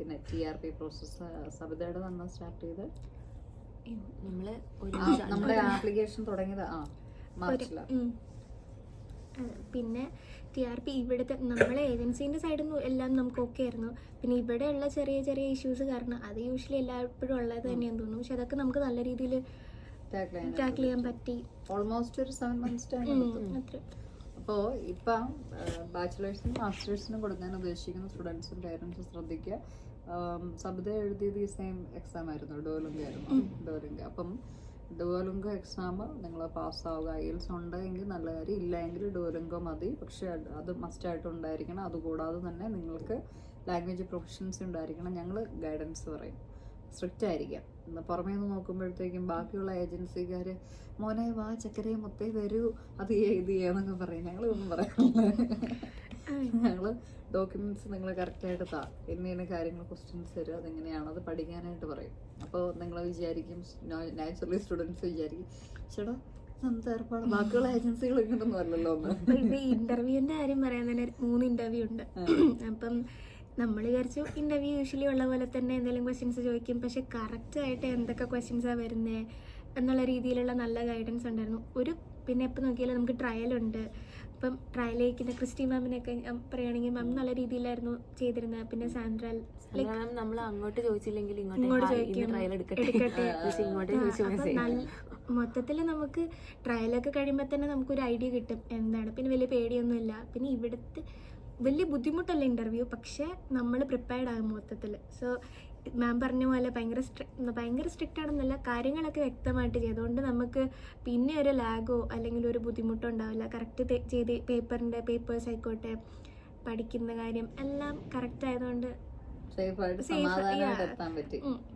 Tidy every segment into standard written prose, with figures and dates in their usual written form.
പിന്നെ TRP process സബിതയുടെ തന്നെ start ചെയ്ത് നമ്മുടെ ആപ്ലിക്കേഷൻ തുടങ്ങിയത് മാർച്ചിലാണ്. പിന്നെ TRP ഇവിടുത്തെ നമ്മളെ ഏജൻസീൻ്റെ സൈഡിൽ നിന്ന് എല്ലാം നമുക്ക് ഓക്കെ ആയിരുന്നു. പിന്നെ ഇവിടെയുള്ള ചെറിയ ചെറിയ ഇഷ്യൂസ് കാരണം അത് യൂഷ്വലി എല്ലായ്പ്പോഴും ഉള്ളത് തന്നെയാന്ന് തോന്നുന്നു. പക്ഷെ അതൊക്കെ നമുക്ക് നല്ല രീതിയിൽ ടാക്കിൾ ചെയ്യാൻ പറ്റി. ഓൾമോസ്റ്റ് ഒരു 7 months ടൈം എടുത്തു. അപ്പോൾ ഇപ്പം ബാച്ചിലേഴ്സിനും മാസ്റ്റേഴ്സിനും കൊടുക്കാൻ ഉദ്ദേശിക്കുന്ന സ്റ്റുഡൻസും പേരൻസും ശ്രദ്ധിക്കുക. സബിത എഴുതിയത് ഈ സെയിം എക്സാം ആയിരുന്നു, ഡുവലിംഗ ആയിരുന്നു. ഡുവലിംഗ അപ്പം ഡുവലിംഗ എക്സാം നിങ്ങൾ പാസ്സാവുക. IELTS ഉണ്ടെങ്കിൽ നല്ല കാര്യം, ഇല്ലെങ്കിൽ ഡുവലിംഗ മതി. പക്ഷെ അത് മസ്റ്റായിട്ട് ഉണ്ടായിരിക്കണം. അതുകൂടാതെ തന്നെ നിങ്ങൾക്ക് ലാംഗ്വേജ് പ്രൊഫഷൻസി ഉണ്ടായിരിക്കണം. ഞങ്ങൾ ഗൈഡൻസ് പറയും, സ്ട്രിക്റ്റ് ആയിരിക്കാം. പുറമേ നിന്ന് നോക്കുമ്പോഴത്തേക്കും ബാക്കിയുള്ള ഏജൻസിക്കാർ മോനെ വാ ചക്കരയെ മൊത്തേ വരൂ അത് ഇത് എന്നൊക്കെ പറയും. ഞങ്ങളൊന്നും പറയാറില്ല. ഞങ്ങൾ ഡോക്യുമെന്റ്സ് നിങ്ങൾ കറക്റ്റായിട്ട് ഇന്ന കാര്യങ്ങൾ ക്വസ്റ്റ്യൻസ് തരും, അതെങ്ങനെയാണ് അത് പഠിക്കാനായിട്ട് പറയും. അപ്പോൾ നിങ്ങൾ വിചാരിക്കും, നാച്ചുറലി സ്റ്റുഡൻസ് വിചാരിക്കും ചേട്ടാ എന്താ ഏർപ്പാട്, ബാക്കിയുള്ള ഏജൻസികൾ ഇങ്ങനൊന്നും അല്ലല്ലോ ഒന്ന്. ഇന്റർവ്യൂവിന്റെ കാര്യം പറയാൻ തന്നെ 3 ഇന്റർവ്യൂ ഉണ്ട്. അപ്പം നമ്മൾ വിചാരിച്ചു ഇന്റർവ്യൂ യൂഷ്വലി ഉള്ള പോലെ തന്നെ എന്തെങ്കിലും ക്വസ്റ്റ്യൻസ് ചോദിക്കും. പക്ഷെ കറക്റ്റായിട്ട് എന്തൊക്കെ ക്വസ്റ്റ്യൻസാണ് വരുന്നത് എന്നുള്ള രീതിയിലുള്ള നല്ല ഗൈഡൻസ് ഉണ്ടായിരുന്നു. പിന്നെ എപ്പോൾ നോക്കിയാലും നമുക്ക് ട്രയലുണ്ട്. അപ്പം ട്രയലിലേക്ക് ക്രിസ്റ്റി മാമിനൊക്കെ പറയുകയാണെങ്കിൽ മാം നല്ല രീതിയിലായിരുന്നു ചെയ്തിരുന്നത്. പിന്നെ സാൻഡ്ര നമ്മൾ അങ്ങോട്ട് ചോദിച്ചില്ലെങ്കിൽ മൊത്തത്തിൽ നമുക്ക് ട്രയലൊക്കെ കഴിയുമ്പോൾ തന്നെ നമുക്കൊരു ഐഡിയ കിട്ടും എന്താണ്. പിന്നെ വലിയ പേടിയൊന്നുമില്ല. പിന്നെ ഇവിടുത്തെ വലിയ ബുദ്ധിമുട്ടല്ല ഇൻ്റർവ്യൂ, പക്ഷേ നമ്മൾ പ്രിപ്പയർഡ് ആകും മൊത്തത്തിൽ. സോ മാം പറഞ്ഞ പോലെ ഭയങ്കര സ്ട്രിക്റ്റ് ആണെന്നല്ല, കാര്യങ്ങളൊക്കെ വ്യക്തമായിട്ട് ചെയ്തുകൊണ്ട് നമുക്ക് പിന്നെ ഒരു ലാഗോ അല്ലെങ്കിൽ ഒരു ബുദ്ധിമുട്ടോ ഉണ്ടാവില്ല. കറക്റ്റ് ചെയ്ത് പേപ്പേഴ്സ് ആയിക്കോട്ടെ, പഠിക്കുന്ന കാര്യം എല്ലാം കറക്റ്റ് ആയതുകൊണ്ട്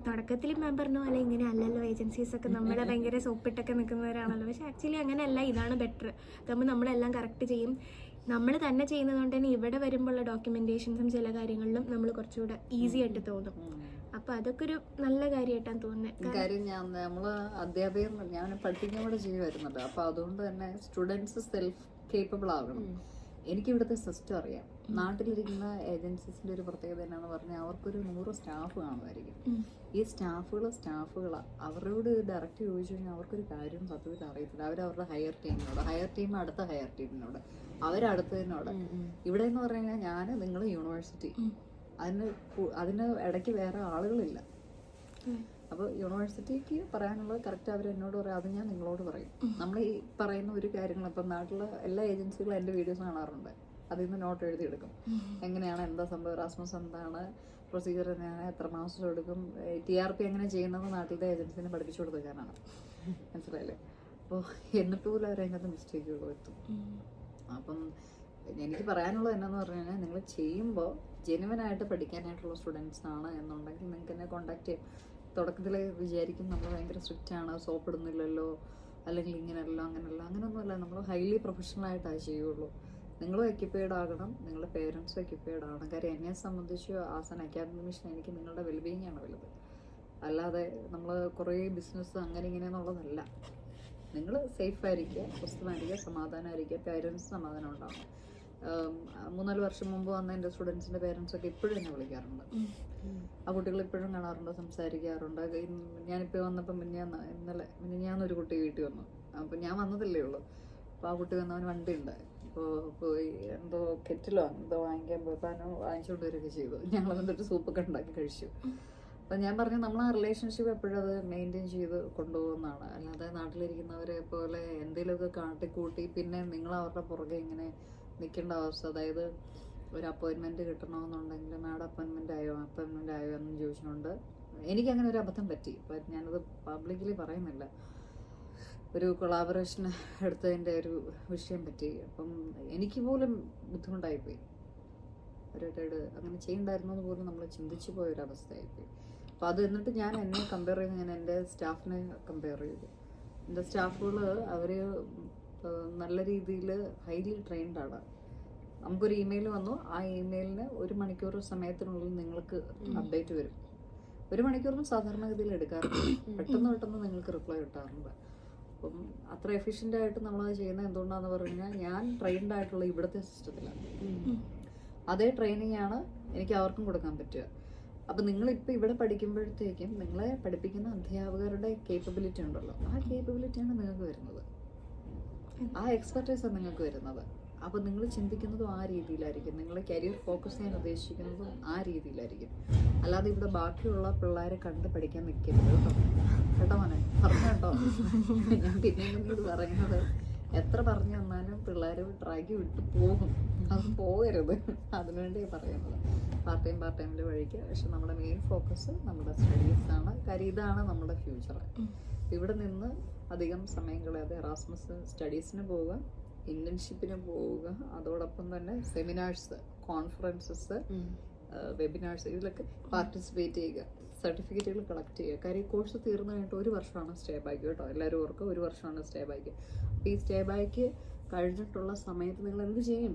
തുടക്കത്തിൽ മാം പറഞ്ഞ പോലെ ഇങ്ങനെ അല്ലല്ലോ ഏജൻസീസ് ഒക്കെ നമ്മളെ ഭയങ്കര സോപ്പിട്ടൊക്കെ നിൽക്കുന്നവരാണല്ലോ. പക്ഷെ ആക്ച്വലി അങ്ങനെയല്ല, ഇതാണ് ബെറ്റർ. അതാകുമ്പോൾ നമ്മളെല്ലാം കറക്റ്റ് ചെയ്യും. നമ്മൾ തന്നെ ചെയ്യുന്നതുകൊണ്ട് തന്നെ ഇവിടെ വരുമ്പോഴുള്ള ഡോക്യുമെന്റേഷൻസും ചില കാര്യങ്ങളിലും നമ്മൾ കുറച്ചുകൂടെ ഈസി ആയിട്ട് തോന്നും. അപ്പൊ അതൊക്കെ ഒരു നല്ല കാര്യമായിട്ടാണ് തോന്നുന്നത്. കാര്യം നമ്മള് അധ്യാപകർ ഞാൻ പഠിപ്പിക്കാൻ കൂടെ ചെയ്യുമായിരുന്നല്ലോ. അപ്പൊ അതുകൊണ്ട് തന്നെ സ്റ്റുഡൻസ് സെൽഫ് കേപ്പബിൾ ആകണം. എനിക്ക് ഇവിടുത്തെ സിസ്റ്റം അറിയാം. നാട്ടിലിരിക്കുന്ന ഏജൻസീസിന്റെ ഒരു പ്രത്യേകത എന്നാന്ന് പറഞ്ഞാൽ അവർക്കൊരു 100 സ്റ്റാഫ് കാണുമായിരിക്കും. ഈ സ്റ്റാഫുകളാണ് അവരോട് ഡയറക്റ്റ് ചോദിച്ചു കഴിഞ്ഞാൽ അവർക്കൊരു കാര്യം സത്യത്തിൽ അറിയത്തില്ല. അവരവരുടെ ഹയർ ടീം അടുത്ത ഹയർ ടീമിനോട്, അവരടുത്തതിനോട്. ഇവിടെ എന്ന് പറഞ്ഞു കഴിഞ്ഞാൽ നിങ്ങൾ യൂണിവേഴ്സിറ്റി, അതിന് ഇടയ്ക്ക് വേറെ ആളുകളില്ല. അപ്പോൾ യൂണിവേഴ്സിറ്റിക്ക് പറയാനുള്ളത് കറക്റ്റ് അവർ എന്നോട് പറയും, അത് ഞാൻ നിങ്ങളോട് പറയും. നമ്മൾ ഈ പറയുന്ന ഒരു കാര്യങ്ങൾ ഇപ്പം നാട്ടിലെ എല്ലാ ഏജൻസികളും എൻ്റെ വീഡിയോസ് കാണാറുണ്ട്. അതിൽ നിന്ന് നോട്ട് എഴുതിയെടുക്കും. എങ്ങനെയാണ്, എന്താ സംഭവം, റാസ്മസ് എന്താണ് പ്രൊസീജിയർ, തന്നെയാണ് എത്ര മാസം എടുക്കും, TRP എങ്ങനെ ചെയ്യുന്നത് നാട്ടിലത്തെ ഏജൻസിനെ പഠിപ്പിച്ചു കൊടുക്കാനാണ്. മനസ്സിലായില്ലേ? അപ്പോൾ എന്നിട്ട് പോലും അവരതിനകത്ത് മിസ്റ്റേക്കുകൾ എത്തും. അപ്പം എനിക്ക് പറയാനുള്ളത് എന്നാന്ന് പറഞ്ഞു കഴിഞ്ഞാൽ നിങ്ങൾ ചെയ്യുമ്പോൾ ജെനുവനായിട്ട് പഠിക്കാനായിട്ടുള്ള സ്റ്റുഡൻസ് ആണ് എന്നുണ്ടെങ്കിൽ നിങ്ങൾക്ക് എന്നെ കോൺടാക്ട് ചെയ്യാം. തുടക്കത്തിൽ വിചാരിക്കും നമ്മൾ ഭയങ്കര സ്ട്രിക്റ്റ് ആണ്, സോപ്പ് ഇടുന്നില്ലല്ലോ, അല്ലെങ്കിൽ ഇങ്ങനെയല്ലോ അങ്ങനെയൊന്നുമല്ല. നമ്മൾ ഹൈലി പ്രൊഫഷണലായിട്ടാണ് ചെയ്യുള്ളൂ. നിങ്ങളും എക്യുപ്പൈഡ് ആകണം, നിങ്ങളുടെ പേരൻസും എക്യുപ്പൈഡ് ആകണം. കാര്യം എന്നെ സംബന്ധിച്ച് ആസ് ആൻ അക്കാദമിഷ്യൻ എനിക്ക് നിങ്ങളുടെ വെൽബീയിങ് ആണ് വലുത്. അല്ലാതെ നമ്മൾ കുറേ ബിസിനസ് അങ്ങനെ ഇങ്ങനെയെന്നുള്ളതല്ല. നിങ്ങൾ സേഫായിരിക്കുക, സ്വസ്ഥമായിരിക്കുക, സമാധാനമായിരിക്കുക, പേരൻസ് സമാധാനം ഉണ്ടാവണം. 3-4 വർഷം മുമ്പ് വന്ന എൻ്റെ സ്റ്റുഡൻസിൻ്റെ പേരൻസൊക്കെ ഇപ്പോഴും എന്നെ വിളിക്കാറുണ്ട്. ആ കുട്ടികൾ ഇപ്പോഴും കാണാറുണ്ട്, സംസാരിക്കാറുണ്ട്. ഞാനിപ്പോൾ വന്നപ്പം മിനിഞ്ഞാന്നൊരു കുട്ടി വീട്ടിൽ വന്നു. അപ്പോൾ ഞാൻ വന്നതല്ലേ ഉള്ളൂ. അപ്പോൾ ആ കുട്ടി വന്നവന് വണ്ടിയുണ്ട്. അപ്പോൾ പോയി എന്തോ കെറ്റിലോ എന്തോ വാങ്ങിക്കാൻ പോയപ്പോൾ അവന് വാങ്ങിച്ചുകൊണ്ട് വരികയൊക്കെ ചെയ്തു. ഞങ്ങളതിൻ്റെ സൂപ്പൊക്കെ ഉണ്ടാക്കി കഴിച്ചു. അപ്പം ഞാൻ പറഞ്ഞു, നമ്മൾ ആ റിലേഷൻഷിപ്പ് എപ്പോഴും അത് മെയിൻറ്റെയിൻ ചെയ്ത് കൊണ്ടുപോകുന്നതാണ്. അല്ലാതെ നാട്ടിലിരിക്കുന്നവരെ പോലെ എന്തെങ്കിലുമൊക്കെ കാട്ടിക്കൂട്ടി പിന്നെ നിങ്ങൾ അവരുടെ പുറകെ ഇങ്ങനെ നിൽക്കേണ്ട അവസ്ഥ. അതായത് ഒരു അപ്പോയിൻമെൻറ്റ് കിട്ടണമെന്നുണ്ടെങ്കിൽ മാഡം അപ്പോയിൻമെൻ്റ് ആയോ എന്ന് ചോദിച്ചുകൊണ്ട് എനിക്കങ്ങനെ ഒരു അബദ്ധം പറ്റി. അപ്പം ഞാനത് പബ്ലിക്കലി പറയുന്നില്ല. ഒരു കൊളാബറേഷൻ എടുത്തതിൻ്റെ ഒരു വിഷയം പറ്റി. അപ്പം എനിക്ക് പോലും ബുദ്ധിമുട്ടായിപ്പോയി. ഒരിടയ്ക്ക് അങ്ങനെ ചെയ്യണ്ടായിരുന്നു എന്ന് പോലും നമ്മൾ ചിന്തിച്ചു പോയൊരവസ്ഥയായിപ്പോയി. അപ്പോൾ അത് എന്നിട്ട് ഞാൻ എന്നെ കമ്പയർ ചെയ്ത് ഞാൻ എൻ്റെ സ്റ്റാഫിനെ കമ്പയർ ചെയ്തു. എൻ്റെ സ്റ്റാഫുകൾ അവർ നല്ല രീതിയിൽ ഹൈലി ട്രെയിൻഡാണ്. നമുക്കൊരു ഇമെയിൽ വന്നു, ആ ഇമെയിലിന് 1 മണിക്കൂർ സമയത്തിനുള്ളിൽ നിങ്ങൾക്ക് അപ്ഡേറ്റ് വരും. 1 മണിക്കൂറിന് സാധാരണഗതിയിൽ എടുക്കാറുണ്ട്. പെട്ടെന്ന് നിങ്ങൾക്ക് റിപ്ലൈ കിട്ടാറുണ്ട്. അപ്പം അത്ര എഫിഷ്യൻ്റ് ആയിട്ട് നമ്മളത് ചെയ്യുന്നത് എന്തുകൊണ്ടാണെന്ന് പറഞ്ഞു കഴിഞ്ഞാൽ ഞാൻ ട്രെയിൻഡ് ആയിട്ടുള്ള ഇവിടുത്തെ സിസ്റ്റത്തിലാണ്. അതേ ട്രെയിനിങ് ആണ് എനിക്ക് അവർക്കും കൊടുക്കാൻ പറ്റുക. അപ്പൊ നിങ്ങളിപ്പോൾ ഇവിടെ പഠിക്കുമ്പോഴത്തേക്കും നിങ്ങളെ പഠിപ്പിക്കുന്ന അധ്യാപകരുടെ കേപ്പബിലിറ്റി ഉണ്ടല്ലോ, ആ കേപ്പബിലിറ്റിയാണ് നിങ്ങൾക്ക് വരുന്നത്, ആ എക്സ്പെർട്ടൈസാണ് നിങ്ങൾക്ക് വരുന്നത്. അപ്പോൾ നിങ്ങൾ ചിന്തിക്കുന്നതും ആ രീതിയിലായിരിക്കും, നിങ്ങൾ കരിയർ ഫോക്കസ് ചെയ്യാൻ ഉദ്ദേശിക്കുന്നതും ആ രീതിയിലായിരിക്കും. അല്ലാതെ ഇവിടെ ബാക്കിയുള്ള പിള്ളേരെ കണ്ട് പഠിക്കാൻ നിൽക്കരുത് കേട്ടോ. കേട്ടോ മോനെ, പറഞ്ഞു കേട്ടോ. ഞാൻ പിന്നെയും ഇത് പറയുന്നത്, എത്ര പറഞ്ഞു തന്നാലും പിള്ളേർ ട്രാക്ക് വിട്ട് പോകും, അത് പോകരുത്. അതിനുവേണ്ടിയാണ് പറയുന്നത്. പാർട്ട് ടൈമിൻ്റെ വഴിക്ക്. പക്ഷെ നമ്മുടെ മെയിൻ ഫോക്കസ് നമ്മുടെ സ്റ്റഡീസാണ്. കാര്യം ഇതാണ് നമ്മുടെ ഫ്യൂച്ചർ. ഇവിടെ നിന്ന് അധികം സമയം കളയാതെ എറാസ്മസ് സ്റ്റഡീസിന് പോവുക, ഇന്റേൺഷിപ്പിന് പോവുക, അതോടൊപ്പം തന്നെ സെമിനാർസ്, കോൺഫറൻസസ്, വെബിനാർസ്, ഇതിലൊക്കെ പാർട്ടിസിപ്പേറ്റ് ചെയ്യുക, സർട്ടിഫിക്കറ്റുകൾ കളക്ട് ചെയ്യുക. കാര്യം കോഴ്സ് തീർന്നു കഴിഞ്ഞിട്ട് 1 വർഷമാണ് സ്റ്റേ ബാക്ക് കേട്ടോ. എല്ലാവരും ഓർക്കുക, 1 വർഷമാണ് സ്റ്റേ ബാക്ക്. അപ്പോൾ ഈ സ്റ്റേ ബാക്ക് കഴിഞ്ഞിട്ടുള്ള സമയത്ത് നിങ്ങൾ എന്ത് ചെയ്യും?